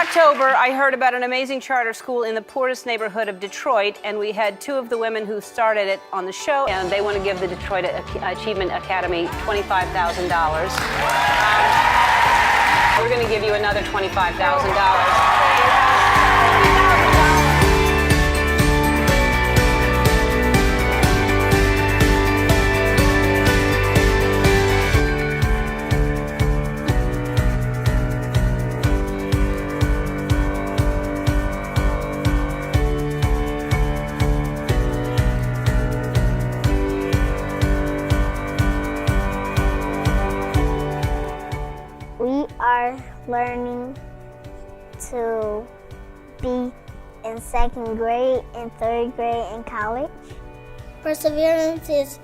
October, I heard about an amazing charter school in the poorest neighborhood of Detroit, and we had two of the women who started it on the show, and they want to give the Detroit Achievement Academy $25,000. We're going to give you another $25,000. We are learning to be in second grade and third grade in college. Perseverance is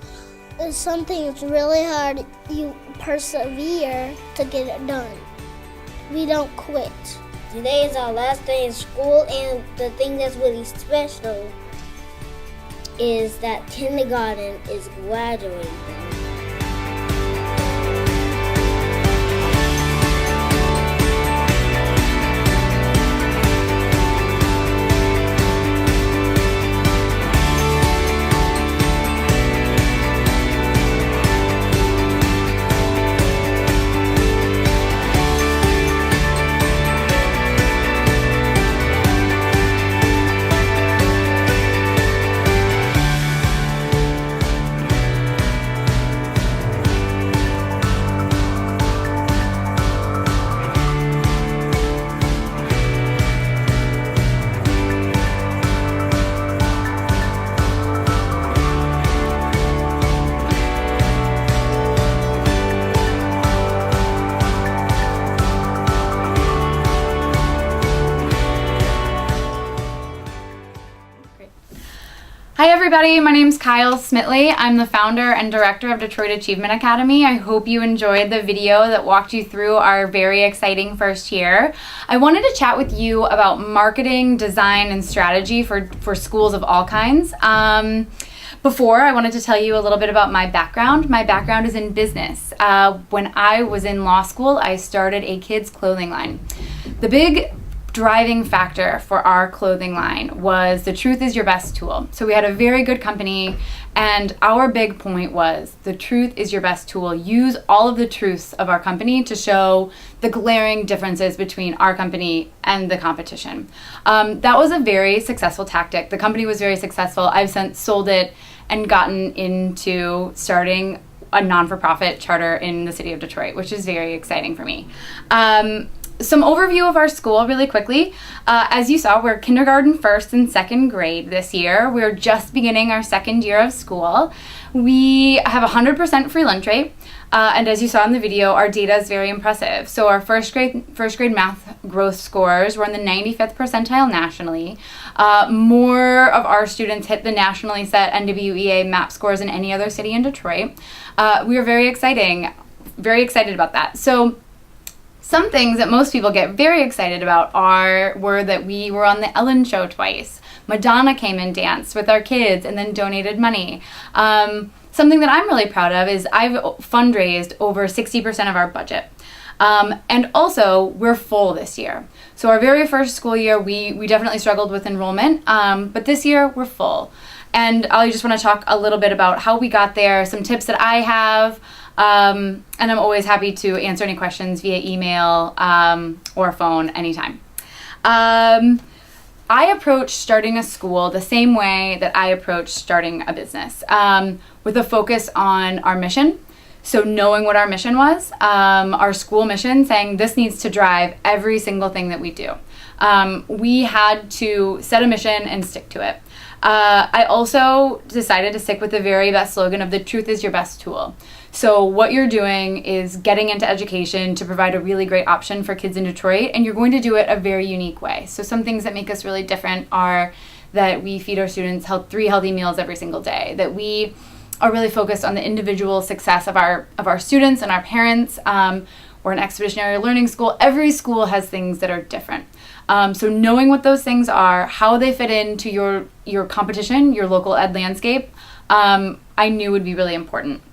something that's really hard. You persevere to get it done. We don't quit. Today is our last day in school, and the thing that's really special is that kindergarten is graduating. Hi everybody, my name's Kyle Smitley. I'm the founder and director of Detroit Achievement Academy. I hope you enjoyed the video that walked you through our very exciting first year. I wanted to chat with you about marketing, design, and strategy for schools of all kinds. Before, I wanted to tell you a little bit about my background. My background is in business. When I was in law school, I started a kids' clothing line. The big driving factor for our clothing line was the truth is your best tool. So we had a very good company, and our big point was the truth is your best tool. Use all of the truths of our company to show the glaring differences between our company and the competition. That was a very successful tactic. The company was very successful. I've since sold it and gotten into starting a non-for-profit charter in the city of Detroit, which is very exciting for me. Some overview of our school really quickly. As you saw, we're kindergarten, first, and second grade this year. We're just beginning our second year of school. We have a 100% free lunch rate. And as you saw in the video, our data is very impressive. So our first grade math growth scores were in the 95th percentile nationally. More of our students hit the nationally set NWEA MAP scores than any other city in Detroit. We are very excited about that. So some things that most people get very excited about were that we were on the Ellen Show twice. Madonna came and danced with our kids and then donated money. Something that I'm really proud of is I've fundraised over 60% of our budget. And also, we're full this year. So our very first school year, we definitely struggled with enrollment, but this year we're full. And I just want to talk a little bit about how we got there, some tips that I have, and I'm always happy to answer any questions via email or phone anytime. I approach starting a school the same way that I approach starting a business, with a focus on our mission. So knowing what our mission was, our school mission, saying this needs to drive every single thing that we do. We had to set a mission and stick to it. I also decided to stick with the very best slogan of the truth is your best tool. So what you're doing is getting into education to provide a really great option for kids in Detroit, and you're going to do it a very unique way. So some things that make us really different are that we feed our students 3 healthy meals every single day, that we are really focused on the individual success of our students and our parents. We're an expeditionary learning school. Every school has things that are different. So knowing what those things are, how they fit into your competition, your local ed landscape, I knew would be really important.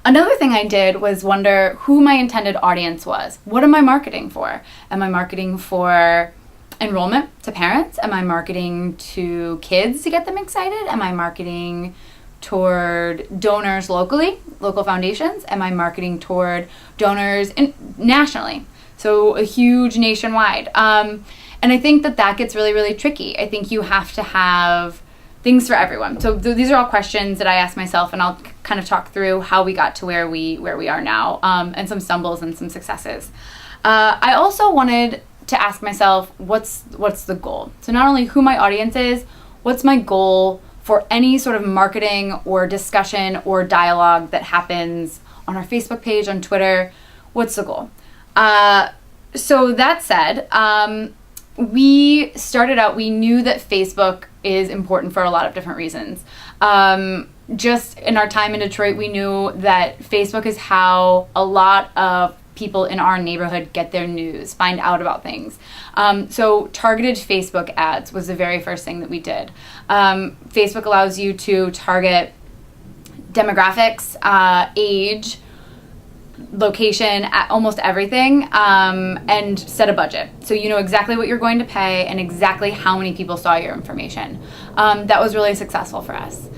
Another thing I did was wonder who my intended audience was. What am I marketing for? Am I marketing for enrollment to parents? Am I marketing to kids to get them excited? Am I marketing toward donors locally, local foundations? Am I marketing toward donors nationally? So a huge nationwide. And I think that gets really, really tricky. I think you have to have things for everyone. So these are all questions that I asked myself, and I'll kind of talk through how we got to where we are now, and some stumbles and some successes. I also wanted to ask myself, what's the goal? So not only who my audience is, what's my goal for any sort of marketing or discussion or dialogue that happens on our Facebook page, on Twitter? What's the goal? So that said, we started out, we knew that Facebook is important for a lot of different reasons. Just in our time in Detroit, we knew that Facebook is how a lot of people in our neighborhood get their news, find out about things. So targeted Facebook ads was the very first thing that we did. Facebook allows you to target demographics, age, location, almost everything, and set a budget. So you know exactly what you're going to pay and exactly how many people saw your information. That was really successful for us.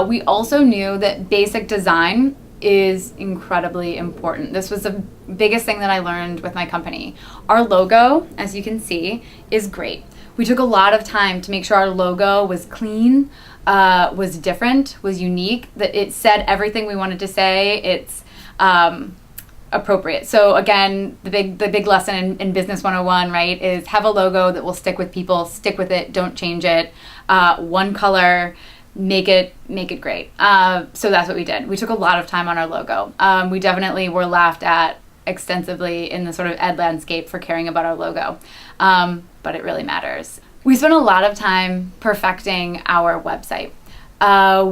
We also knew that basic design is incredibly important. This was the biggest thing that I learned with my company. Our logo, as you can see, is great. We took a lot of time to make sure our logo was clean, was different, was unique, that it said everything we wanted to say. It's appropriate. So again, the big lesson in Business 101, right, is have a logo that will stick with people, stick with it, don't change it. One color, make it great. So that's what we did. We took a lot of time on our logo. We definitely were laughed at extensively in the sort of ed landscape for caring about our logo. But it really matters. We spent a lot of time perfecting our website.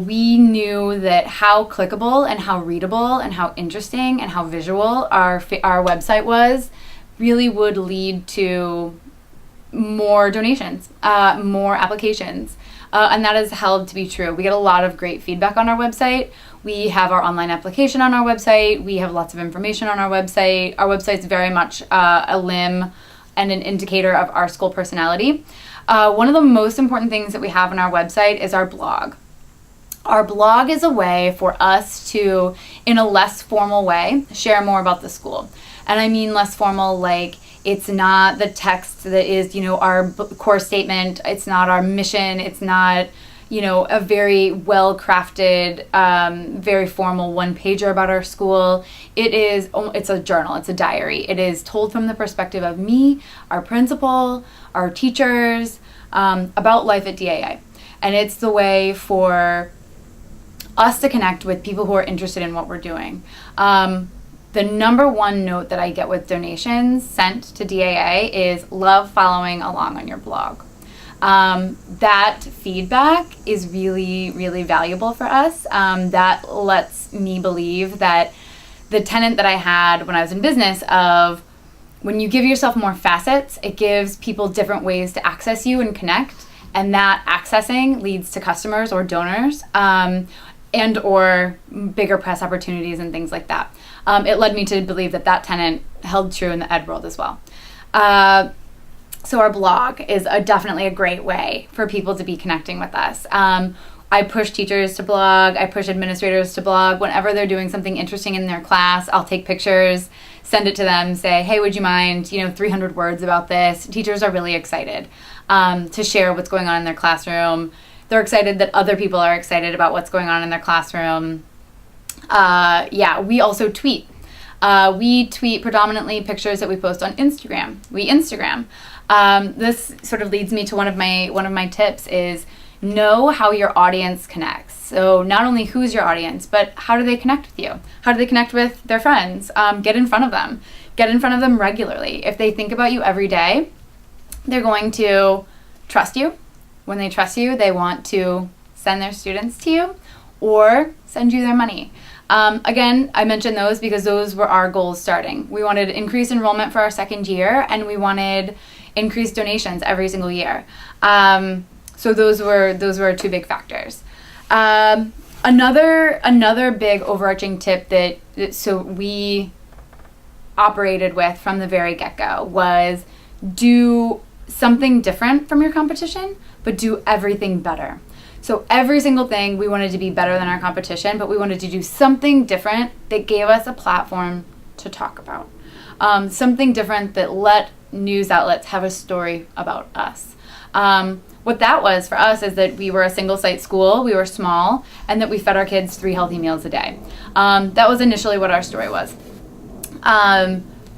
We knew that how clickable and how readable and how interesting and how visual our website was really would lead to more donations, more applications. And that has held to be true. We get a lot of great feedback on our website. We have our online application on our website. We have lots of information on our website. Our website's very much a limb and an indicator of our school personality. One of the most important things that we have on our website is our blog. Our blog is a way for us to, in a less formal way, share more about the school. And I mean less formal, like it's not the text that is, our core statement. It's not our mission. It's not, a very well-crafted, very formal one-pager about our school. It's a journal. It's a diary. It is told from the perspective of me, our principal, our teachers, about life at DAA. And it's the way for us to connect with people who are interested in what we're doing. The number one note that I get with donations sent to DAA is love following along on your blog. That feedback is really, really valuable for us. That lets me believe that the tenet that I had when I was in business of when you give yourself more facets, it gives people different ways to access you and connect. And that accessing leads to customers or donors, and or bigger press opportunities and things like that. It led me to believe that tenet held true in the ed world as well. So our blog is definitely a great way for people to be connecting with us. I push teachers to blog. I push administrators to blog. Whenever they're doing something interesting in their class, I'll take pictures, send it to them, say, hey, would you mind, 300 words about this? Teachers are really excited to share what's going on in their classroom. They're excited that other people are excited about what's going on in their classroom. We also tweet. We tweet predominantly pictures that we post on Instagram. We Instagram. This sort of leads me to one of my tips is know how your audience connects. So not only who's your audience, but how do they connect with you? How do they connect with their friends? Get in front of them. Get in front of them regularly. If they think about you every day, they're going to trust you. When they trust you, they want to send their students to you or send you their money. Again, I mentioned those because those were our goals starting. We wanted increased enrollment for our second year, and we wanted increased donations every single year. So those were two big factors. Another big overarching tip that so we operated with from the very get-go was do something different from your competition, but do everything better. So every single thing we wanted to be better than our competition, but we wanted to do something different that gave us a platform to talk about. Something different that let news outlets have a story about us. What that was for us is that we were a single site school, we were small, and that we fed our kids 3 healthy meals a day. That was initially what our story was.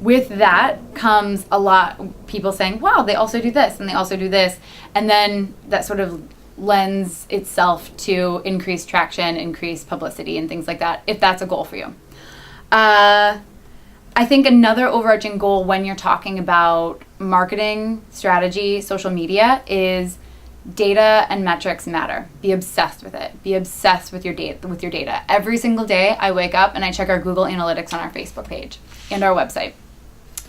With that comes a lot people saying, wow, they also do this and they also do this. And then that sort of lends itself to increased traction, increased publicity, and things like that, if that's a goal for you. I think another overarching goal when you're talking about marketing, strategy, social media is data and metrics matter. Be obsessed with it. Be obsessed with your data. Every single day I wake up and I check our Google Analytics on our Facebook page and our website.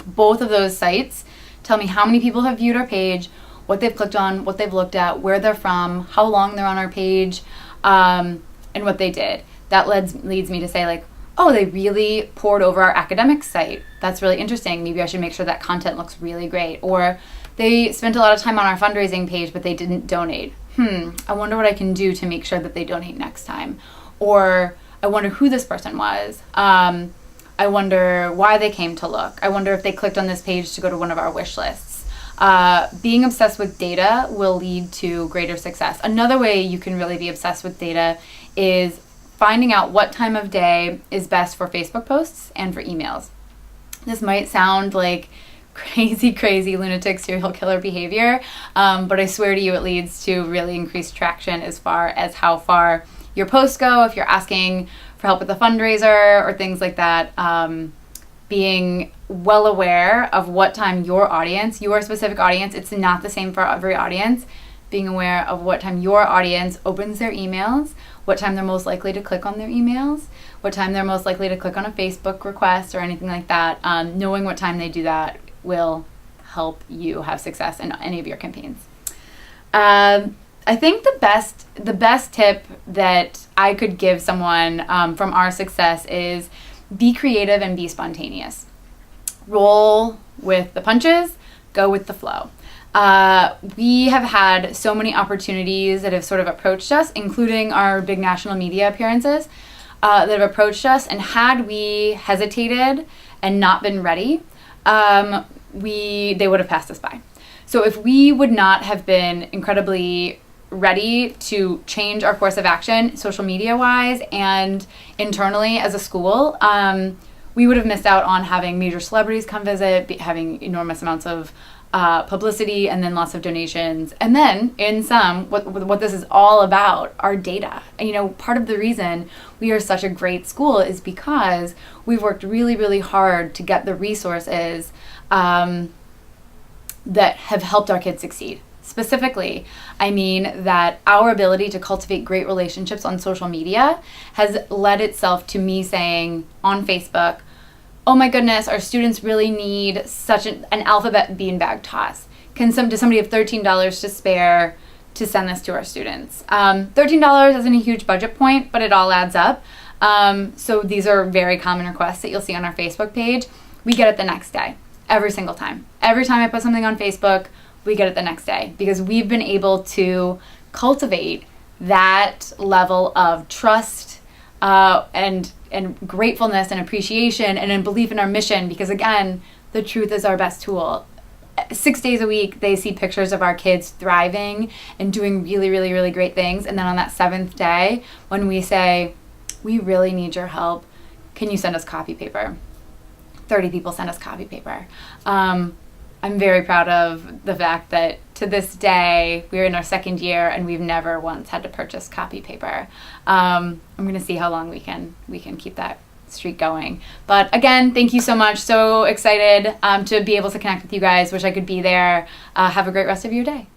Both of those sites tell me how many people have viewed our page, what they've clicked on, what they've looked at, where they're from, how long they're on our page, and what they did. That leads me to say, like, oh, they really poured over our academic site. That's really interesting. Maybe I should make sure that content looks really great. Or they spent a lot of time on our fundraising page, but they didn't donate. I wonder what I can do to make sure that they donate next time. Or I wonder who this person was. I wonder why they came to look. I wonder if they clicked on this page to go to one of our wish lists. Being obsessed with data will lead to greater success. Another way you can really be obsessed with data is finding out what time of day is best for Facebook posts and for emails. This might sound like crazy lunatic serial killer behavior, but I swear to you it leads to really increased traction as far as how far your posts go. If you're asking for help with a fundraiser or things like that, being well aware of what time your audience, your specific audience, it's not the same for every audience, being aware of what time your audience opens their emails, what time they're most likely to click on their emails, what time they're most likely to click on a Facebook request or anything like that. Knowing what time they do that will help you have success in any of your campaigns. I think the best tip that I could give someone from our success is be creative and be spontaneous. Roll with the punches, go with the flow. We have had so many opportunities that have sort of approached us, including our big national media appearances, that have approached us, and had we hesitated and not been ready, they would have passed us by. So if we would not have been incredibly ready to change our course of action, social media wise and internally as a school, we would have missed out on having major celebrities come visit, having enormous amounts of publicity, and then lots of donations. And then in what this is all about, our data. And part of the reason we are such a great school is because we've worked really hard to get the resources that have helped our kids succeed. Specifically, I mean that our ability to cultivate great relationships on social media has led itself to me saying on Facebook, oh my goodness, our students really need such an alphabet beanbag toss. Does somebody have $13 to spare to send this to our students? $13 isn't a huge budget point, but it all adds up. So these are very common requests that you'll see on our Facebook page. We get it the next day, every single time. Every time I put something on Facebook, we get it the next day, because we've been able to cultivate that level of trust and gratefulness and appreciation and in belief in our mission, because again, the truth is our best tool. 6 days a week, they see pictures of our kids thriving and doing really great things. And then on that 7th day, when we say, we really need your help, can you send us copy paper? 30 people send us copy paper. I'm very proud of the fact that to this day, we're in our 2nd year and we've never once had to purchase copy paper. I'm going to see how long we can keep that streak going. But again, thank you so much. So excited to be able to connect with you guys. Wish I could be there. Have a great rest of your day.